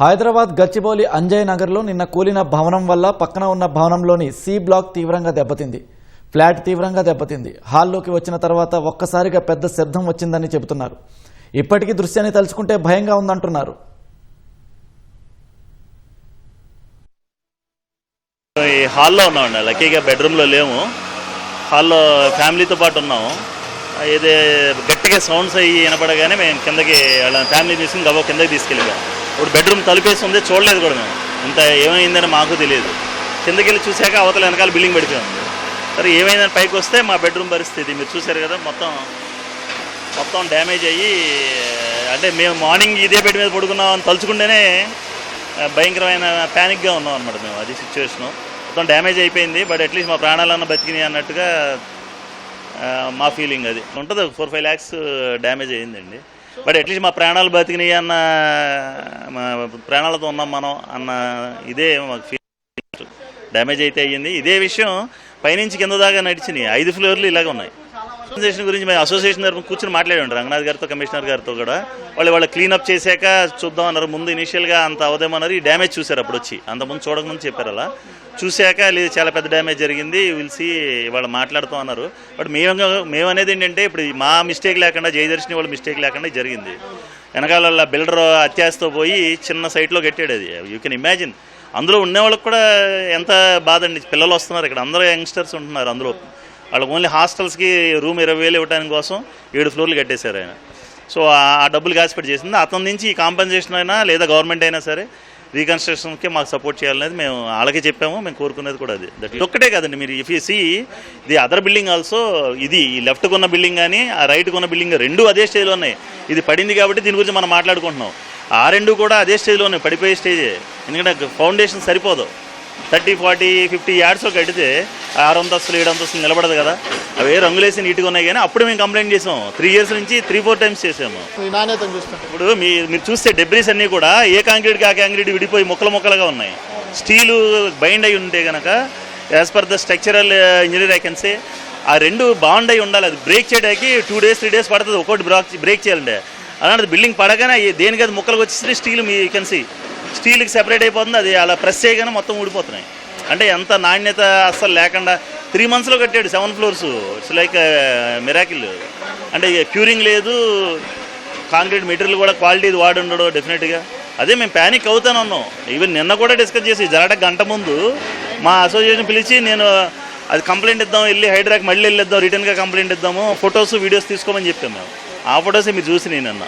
హైదరాబాద్ గచ్చిబౌలి అంజయ్ నగర్లో నిన్న కూలిన భవనం వల్ల పక్కన ఉన్న భవనంలోని సి బ్లాక్ తీవ్రంగా దెబ్బతింది. ఫ్లాట్ తీవ్రంగా దెబ్బతింది. హాల్లోకి వచ్చిన తర్వాత ఒక్కసారిగా పెద్ద శబ్దం వచ్చిందని చెబుతున్నారు. ఇప్పటికీ దృశ్యాన్ని తలుచుకుంటే భయంగా ఉందంటున్నారు. హాల్లో ఉన్నామండి, లక్కీగా బెడ్రూమ్లో లేము. హాల్లో ఫ్యామిలీతో పాటు ఉన్నాము. ఇది గట్టిగా సౌండ్స్ అయ్యి వినపడగానే మేము కిందకి వాళ్ళ ఫ్యామిలీ తీసుకుని గబో కిందకి తీసుకెళ్ళాము. ఇప్పుడు బెడ్రూమ్ తలుపేసి ఉంది, చూడలేదు కూడా మేము. ఇంత ఏమైందని మాకు తెలియదు. కిందకి వెళ్ళి చూశాక అవతల వెనకాల బిల్డింగ్ పడిపోయాము. సరే ఏమైందని పైకి వస్తే మా బెడ్రూమ్ పరిస్థితి మీరు చూశారు కదా, మొత్తం డ్యామేజ్ అయ్యి, అంటే మేము మార్నింగ్ ఇదే బెడ్ మీద పడుకున్నాం అని తలుచుకుంటేనే భయంకరమైన ప్యానిక్గా ఉన్నాం అనమాట మేము. అది సిచ్యువేషను మొత్తం డ్యామేజ్ అయిపోయింది. బట్ అట్లీస్ట్ మా ప్రాణాలన్న బతికినాయి అన్నట్టుగా మా ఫీలింగ్. అది ఉంటుంది. 4-5 lakhs డ్యామేజ్ అయ్యిందండి. బట్ అట్లీస్ట్ మా ప్రాణాలు బతికినాయి అన్న, ప్రాణాలతో ఉన్నాం మనం అన్న ఇదే మాకు ఫీల్. డ్యామేజ్ అయితే అయ్యింది. ఇదే విషయం పైనుంచి కింద దాకా నడిచినాయి. 5 floorలు ఇలాగ ఉన్నాయి. అసోసియేషన్ గురించి మేము అసోసియేషన్ తరఫున కూర్చొని మాట్లాడాం రంగనాథ్ గారితో, కమిషనర్ గారితో కూడా. వాళ్ళు క్లీనప్ చేశాక చూద్దాం అన్నారు. ముందు ఇనీషియల్గా అంత అవదేమన్నారు. ఈ డ్యామేజ్ చూశారు అప్పుడు వచ్చి, అంతకుముందు చూడకముందు చెప్పారు. అలా చూశాక లేదు చాలా పెద్ద డ్యామేజ్ జరిగింది, విల్సి వాళ్ళు మాట్లాడుతూ అన్నారు. బట్ మేము అనేది ఏంటంటే ఇప్పుడు మా మిస్టేక్ లేకుండా, జయదర్శిని వాళ్ళ మిస్టేక్ లేకుండా జరిగింది. వెనకాల బిల్డర్ అత్యాశతో పోయి చిన్న సైట్లో కట్టాడు. అది యూ కెన్ ఇమాజిన్. అందులో ఉండేవాళ్ళకి కూడా ఎంత బాధ అండి. పిల్లలు వస్తున్నారు ఇక్కడ, అందరూ యంగ్స్టర్స్ ఉంటున్నారు అందులో. వాళ్ళకి ఓన్లీ హాస్టల్స్కి రూమ్ 20,000 ఇవ్వడానికి కోసం 7 floorలు కట్టేశారు ఆయన. సో ఆ డబ్బులు కాసిపెట్టి చేసింది. అతని నుంచి ఈ కాంపెన్సేషన్ అయినా లేదా గవర్నమెంట్ అయినా సరే రీకన్స్ట్రక్షన్కి మాకు సపోర్ట్ చేయాలనేది మేము వాళ్ళకి చెప్పాము. మేము కోరుకునేది కూడా అది. దట్ ఒక్కటే కాదండి, మీరు if you see the other building also, ఇది ఈ లెఫ్ట్కి ఉన్న బిల్డింగ్ కానీ ఆ రైట్కి ఉన్న బిల్డింగ్ రెండు అదే స్టేజ్లో ఉన్నాయి. ఇది పడింది కాబట్టి దీని గురించి మనం మాట్లాడుకుంటున్నాం. ఆ రెండు కూడా అదే స్టేజ్లో ఉన్నాయి, పడిపోయే స్టేజే. ఎందుకంటే ఫౌండేషన్ సరిపోదు. 30, 40, 50 yards కడితే 6 అంతస్తులు 7 అంతస్తులు నిలబడదు కదా. అవే రంగులేసి నీట్గా ఉన్నాయి. కానీ అప్పుడు మేము కంప్లైంట్ చేసాము. 3 years నుంచి 3-4 times చేసాము. ఇప్పుడు మీరు చూస్తే డెబ్రీస్ అన్నీ కూడా ఏ కాంక్రీట్కి ఆ కాంక్రీట్ విడిపోయి ముక్కలుగా ఉన్నాయి. స్టీలు బైండ్ అయి ఉంటే కనుక as per the structural engineer I can say ఆ రెండు బాండ్ అయి ఉండాలి. అది బ్రేక్ చేయడానికి 2 days 3 days పడుతుంది ఒక్కొక్కటి బ్రేక్ చేయాలంటే. అలాంటిది బిల్డింగ్ పడగానే దేనికి అది ముక్కలకు వచ్చేసి స్టీల్ మీ యూ కెన్ సీ స్టీల్కి సెపరేట్ అయిపోతుంది. అది అలా ప్రెస్ చేయగానే మొత్తం ఊడిపోతున్నాయి. అంటే ఎంత నాణ్యత అస్సలు లేకుండా 3 monthsలో కట్టాడు 7 floors. It's like miracle. అంటే క్యూరింగ్ లేదు, కాంక్రీట్ మెటీరియల్ కూడా క్వాలిటీ వాడి ఉండడు డెఫినెట్గా. అదే మేము ప్యానిక్ అవుతానే ఉన్నాం. ఈవెన్ నిన్న కూడా డిస్కస్ చేసి జరగడానికి గంట ముందు మా అసోసియేషన్ పిలిచి నేను అది కంప్లైంట్ ఇద్దాం, వెళ్ళి హైడ్రాకి మళ్ళీ వెళ్ళిద్దాం, రిటర్న్గా కంప్లైంట్ ఇద్దాము, ఫొటోస్ వీడియోస్ తీసుకోమని చెప్పాము మేము. ఆ ఫొటోసే మీరు చూసి నేను